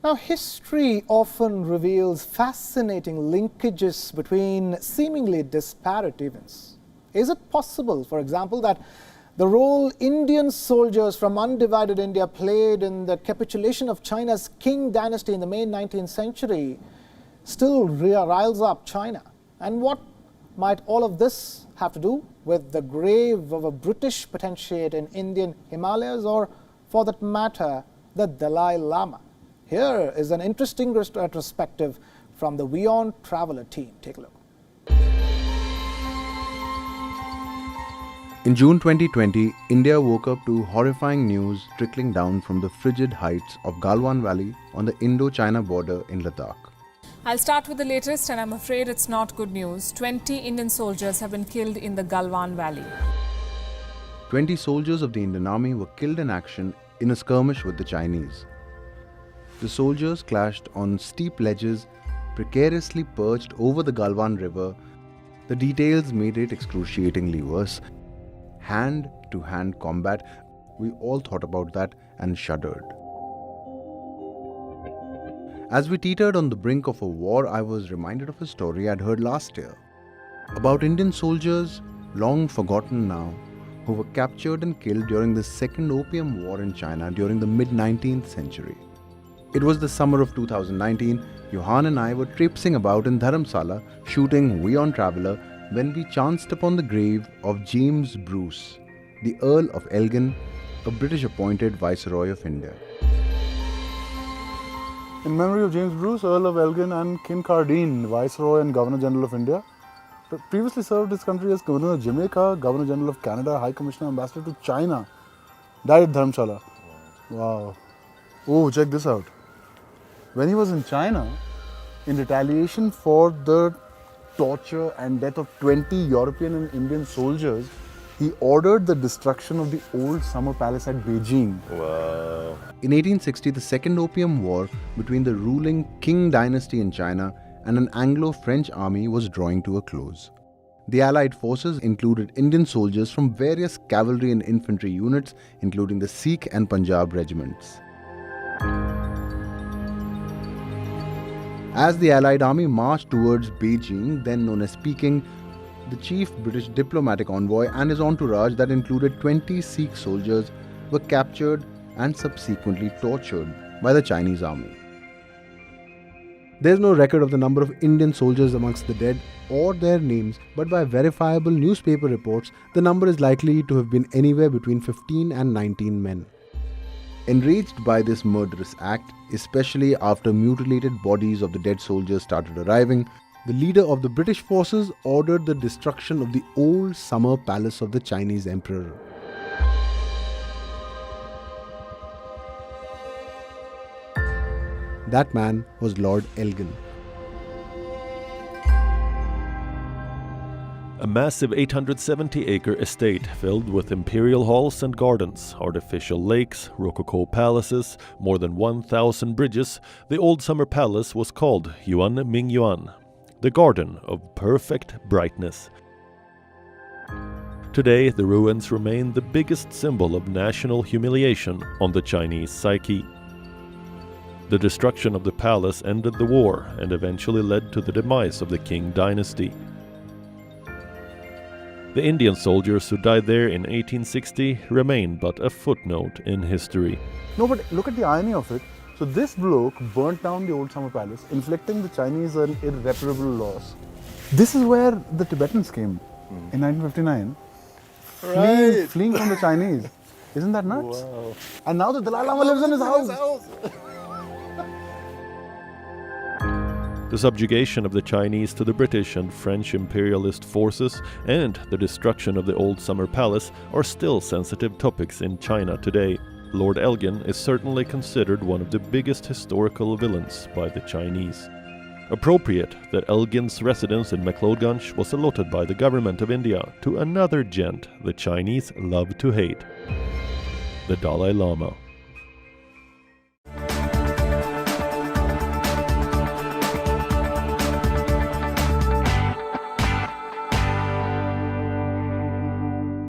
Now, history often reveals fascinating linkages between seemingly disparate events. Is it possible, for example, that the role Indian soldiers from undivided India played in the capitulation of China's Qing Dynasty in the May 19th century still riles up China? And what might all of this have to do with the grave of a British potentiate in Indian Himalayas, or for that matter, the Dalai Lama? Here is an interesting retrospective from the WION Traveller team. Take a look. In June 2020, India woke up to horrifying news trickling down from the frigid heights of Galwan Valley on the Indo-China border in Ladakh. I'll start with the latest, and I'm afraid it's not good news. 20 Indian soldiers have been killed in the Galwan Valley. 20 soldiers of the Indian Army were killed in action in a skirmish with the Chinese. The soldiers clashed on steep ledges, precariously perched over the Galwan River. The details made it excruciatingly worse. Hand-to-hand combat, we all thought about that and shuddered. As we teetered on the brink of a war, I was reminded of a story I'd heard last year about Indian soldiers, long forgotten now, who were captured and killed during the Second Opium War in China during the mid-19th century. It was the summer of 2019. Johan and I were traipsing about in Dharamsala shooting WION Traveller when we chanced upon the grave of James Bruce, the Earl of Elgin, a British-appointed Viceroy of India. In memory of James Bruce, Earl of Elgin, and Kincardine, Viceroy and Governor-General of India, previously served his country as Governor of Jamaica, Governor-General of Canada, High Commissioner, Ambassador to China. Died at Dharamshala. Wow. Oh, check this out. When he was in China, in retaliation for the torture and death of 20 European and Indian soldiers, he ordered the destruction of the old summer palace at Beijing. Wow. In 1860, the Second Opium War between the ruling Qing Dynasty in China and an Anglo-French army was drawing to a close. The Allied forces included Indian soldiers from various cavalry and infantry units, including the Sikh and Punjab regiments. As the Allied army marched towards Beijing, then known as Peking, the chief British diplomatic envoy and his entourage that included 20 Sikh soldiers were captured and subsequently tortured by the Chinese army. There is no record of the number of Indian soldiers amongst the dead or their names, but by verifiable newspaper reports, the number is likely to have been anywhere between 15 and 19 men. Enraged by this murderous act, especially after mutilated bodies of the dead soldiers started arriving, the leader of the British forces ordered the destruction of the old summer palace of the Chinese emperor. That man was Lord Elgin. A massive 870-acre estate filled with imperial halls and gardens, artificial lakes, rococo palaces, more than 1,000 bridges, the old summer palace was called Yuan Mingyuan, the garden of perfect brightness. Today, the ruins remain the biggest symbol of national humiliation on the Chinese psyche. The destruction of the palace ended the war and eventually led to the demise of the Qing Dynasty. The Indian soldiers who died there in 1860 remain but a footnote in history. No, but look at the irony of it. So this bloke burnt down the old summer palace, inflicting the Chinese an irreparable loss. This is where the Tibetans came in 1959, fleeing from the Chinese. Isn't that nuts? Wow. And now the Dalai Lama lives in his house. The subjugation of the Chinese to the British and French imperialist forces and the destruction of the old summer palace are still sensitive topics in China today. Lord Elgin is certainly considered one of the biggest historical villains by the Chinese. Appropriate that Elgin's residence in McLeodganj was allotted by the government of India to another gent the Chinese love to hate, the Dalai Lama.